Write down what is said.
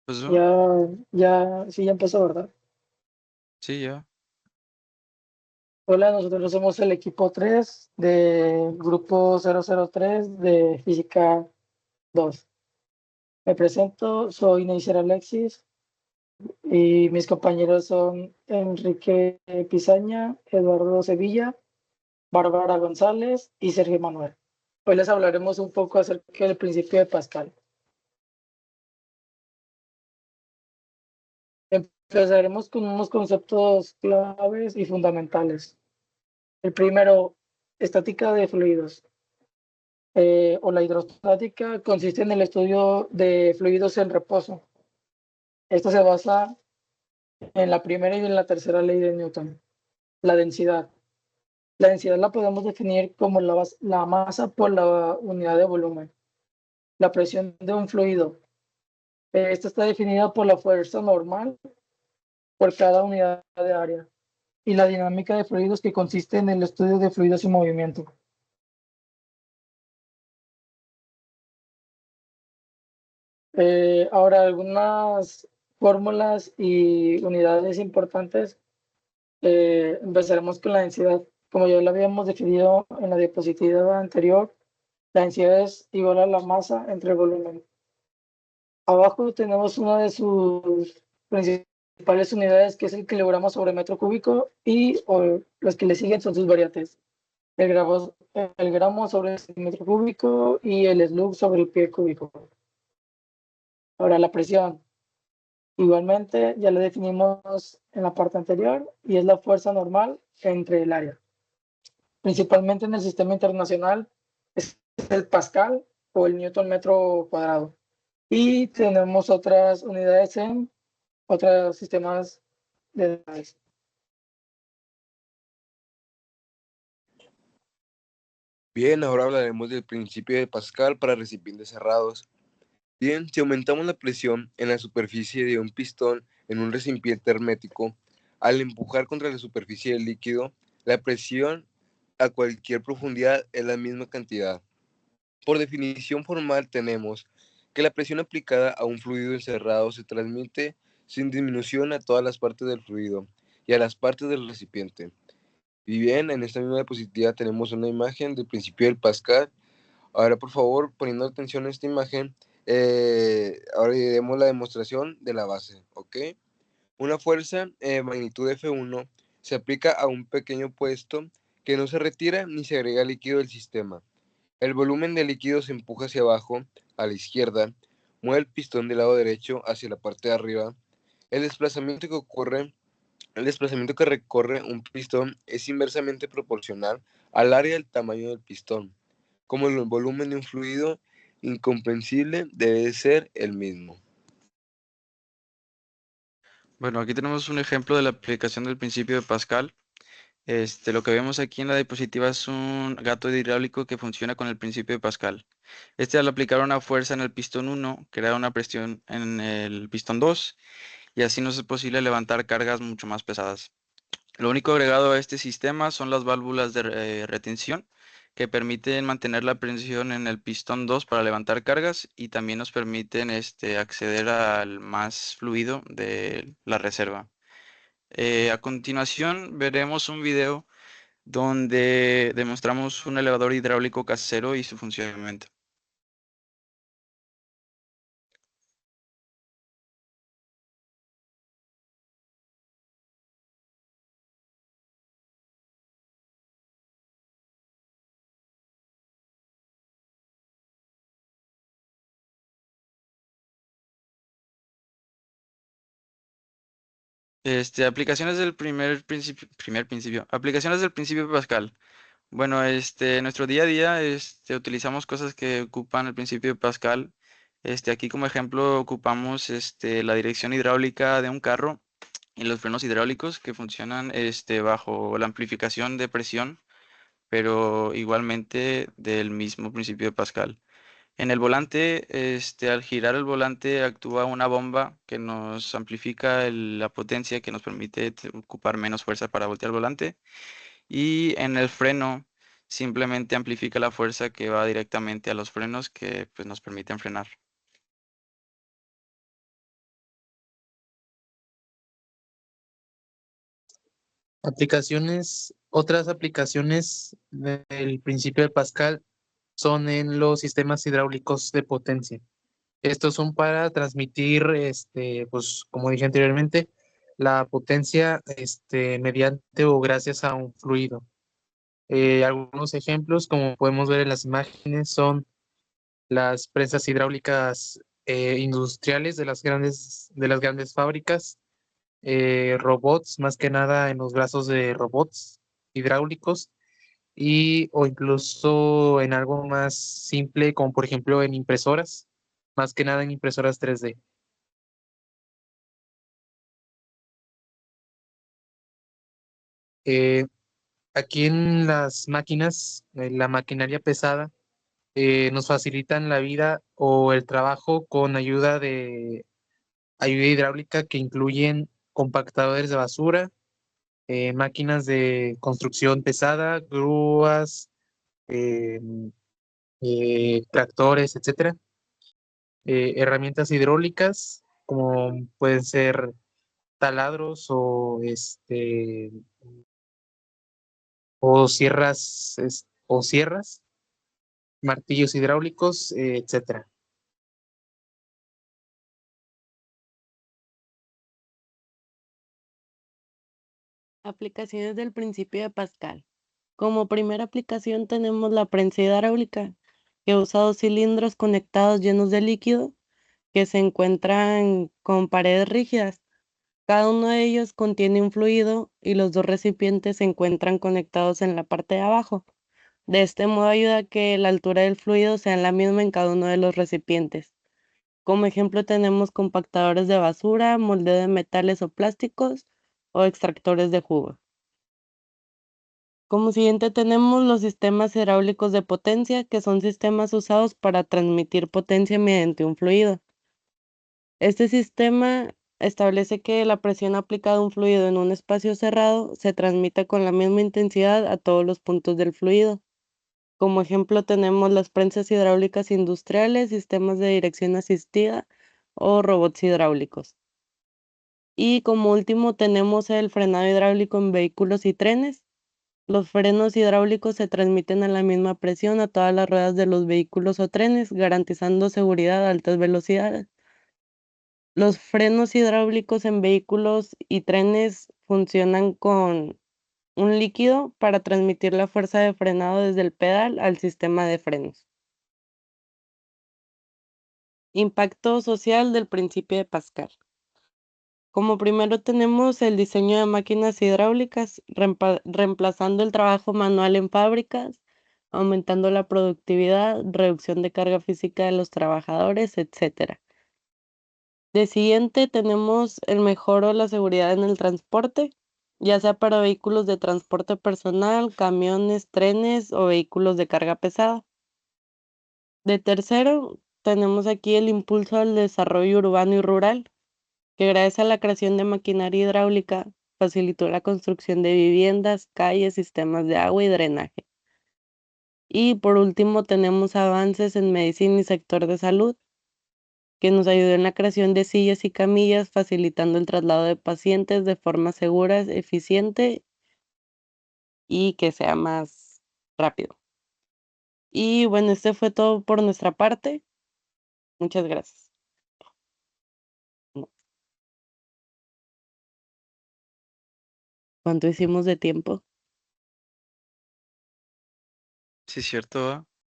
Pues, Sí, ya empezó, ¿verdad? sí, ya. Hola, nosotros somos el equipo 3 del grupo 003 de Física 2. Me presento, soy Neisser Alexis y mis compañeros son Enrique Pizaña, Eduardo Sevilla, Bárbara González y Sergio Manuel. Hoy les hablaremos un poco acerca del principio de Pascal. Empezaremos con unos conceptos claves y fundamentales. El primero, estática de fluidos. O la hidrostática consiste en el estudio de fluidos en reposo. Esto se basa en la primera y en la tercera ley de Newton, la densidad. La densidad la podemos definir como la masa por la unidad de volumen. La presión de un fluido. Esta está definida por la fuerza normal por cada unidad de área. Y la dinámica de fluidos que consiste en el estudio de fluidos en movimiento. Ahora, algunas fórmulas y unidades importantes. Empezaremos con la densidad. Como ya lo habíamos definido en la diapositiva anterior, la densidad es igual a la masa entre el volumen. Abajo tenemos una de sus principales unidades, que es el kilogramo sobre metro cúbico, y los que le siguen son sus variantes. El gramo sobre metro cúbico y el slug sobre el pie cúbico. Ahora la presión. Igualmente, ya la definimos en la parte anterior y es la fuerza normal entre el área. Principalmente en el sistema internacional, es el Pascal o el Newton metro cuadrado. Y tenemos otras unidades en otros sistemas de unidades. Bien, ahora hablaremos del principio de Pascal para recipientes cerrados. Bien, si aumentamos la presión en la superficie de un pistón en un recipiente hermético, al empujar contra la superficie del líquido, la presión a cualquier profundidad es la misma cantidad. Por definición formal tenemos que la presión aplicada a un fluido encerrado se transmite sin disminución a todas las partes del fluido y a las partes del recipiente. Y bien, en esta misma diapositiva tenemos una imagen del principio del Pascal. Ahora, por favor, poniendo atención a esta imagen, ahora diremos la demostración de la base, ¿ok? Una fuerza magnitud F1 se aplica a un pequeño puesto que no se retira ni se agrega líquido del sistema. El volumen de líquido se empuja hacia abajo, a la izquierda, mueve el pistón del lado derecho hacia la parte de arriba. El desplazamiento que ocurre, el desplazamiento que recorre un pistón es inversamente proporcional al área del tamaño del pistón. Como el volumen de un fluido incomprensible debe ser el mismo. Bueno, aquí tenemos un ejemplo de la aplicación del principio de Pascal. Lo que vemos aquí en la diapositiva es un gato hidráulico que funciona con el principio de Pascal. Al aplicar una fuerza en el pistón 1, crea una presión en el pistón 2 y así nos es posible levantar cargas mucho más pesadas. Lo único agregado a este sistema son las válvulas de retención que permiten mantener la presión en el pistón 2 para levantar cargas y también nos permiten acceder al más fluido de la reserva. A continuación veremos un video donde demostramos un elevador hidráulico casero y su funcionamiento. Aplicaciones del primer principio. Aplicaciones del principio de Pascal. Bueno, en nuestro día a día, utilizamos cosas que ocupan el principio de Pascal. Aquí como ejemplo ocupamos, la dirección hidráulica de un carro y los frenos hidráulicos que funcionan, bajo la amplificación de presión, pero igualmente del mismo principio de Pascal. En el volante, al girar el volante actúa una bomba que nos amplifica la potencia que nos permite ocupar menos fuerza para voltear el volante. Y en el freno simplemente amplifica la fuerza que va directamente a los frenos que pues, nos permiten frenar. Otras aplicaciones del principio de Pascal son en los sistemas hidráulicos de potencia. Estos son para transmitir, pues, como dije anteriormente, la potencia, mediante o gracias a un fluido. Algunos ejemplos, como podemos ver en las imágenes, son las presas hidráulicas industriales de las grandes fábricas, robots, más que nada en los brazos de robots hidráulicos, o incluso en algo más simple, como por ejemplo en impresoras, más que nada en impresoras 3D. Eh, Aquí en las máquinas, la maquinaria pesada, nos facilitan la vida o el trabajo con ayuda hidráulica que incluyen compactadores de basura, máquinas de construcción pesada, grúas, eh, tractores, etcétera. Herramientas hidráulicas como pueden ser taladros o sierras, martillos hidráulicos, etcétera. Aplicaciones del principio de Pascal. Como primera aplicación tenemos la prensa hidráulica, que usa dos cilindros conectados llenos de líquido que se encuentran con paredes rígidas. Cada uno de ellos contiene un fluido y los dos recipientes se encuentran conectados en la parte de abajo. De este modo ayuda a que la altura del fluido sea la misma en cada uno de los recipientes. Como ejemplo tenemos compactadores de basura, moldeo de metales o plásticos o extractores de jugo. Como siguiente tenemos los sistemas hidráulicos de potencia, que son sistemas usados para transmitir potencia mediante un fluido. Este sistema establece que la presión aplicada a un fluido en un espacio cerrado se transmite con la misma intensidad a todos los puntos del fluido. Como ejemplo tenemos las prensas hidráulicas industriales, sistemas de dirección asistida o robots hidráulicos. Y como último tenemos el frenado hidráulico en vehículos y trenes. Los frenos hidráulicos se transmiten a la misma presión a todas las ruedas de los vehículos o trenes, garantizando seguridad a altas velocidades. Los frenos hidráulicos en vehículos y trenes funcionan con un líquido para transmitir la fuerza de frenado desde el pedal al sistema de frenos. Impacto social del principio de Pascal. Como primero tenemos el diseño de máquinas hidráulicas, reemplazando el trabajo manual en fábricas, aumentando la productividad, reducción de carga física de los trabajadores, etc. De siguiente tenemos el mejoro de la seguridad en el transporte, ya sea para vehículos de transporte personal, camiones, trenes o vehículos de carga pesada. De tercero, tenemos aquí el impulso al desarrollo urbano y rural, que gracias a la creación de maquinaria hidráulica facilitó la construcción de viviendas, calles, sistemas de agua y drenaje. Y por último tenemos avances en medicina y sector de salud, que nos ayudó en la creación de sillas y camillas, facilitando el traslado de pacientes de forma segura, eficiente y que sea más rápido. Y bueno, este fue todo por nuestra parte. Muchas gracias. ¿Cuánto hicimos de tiempo? Sí, es cierto, ¿va?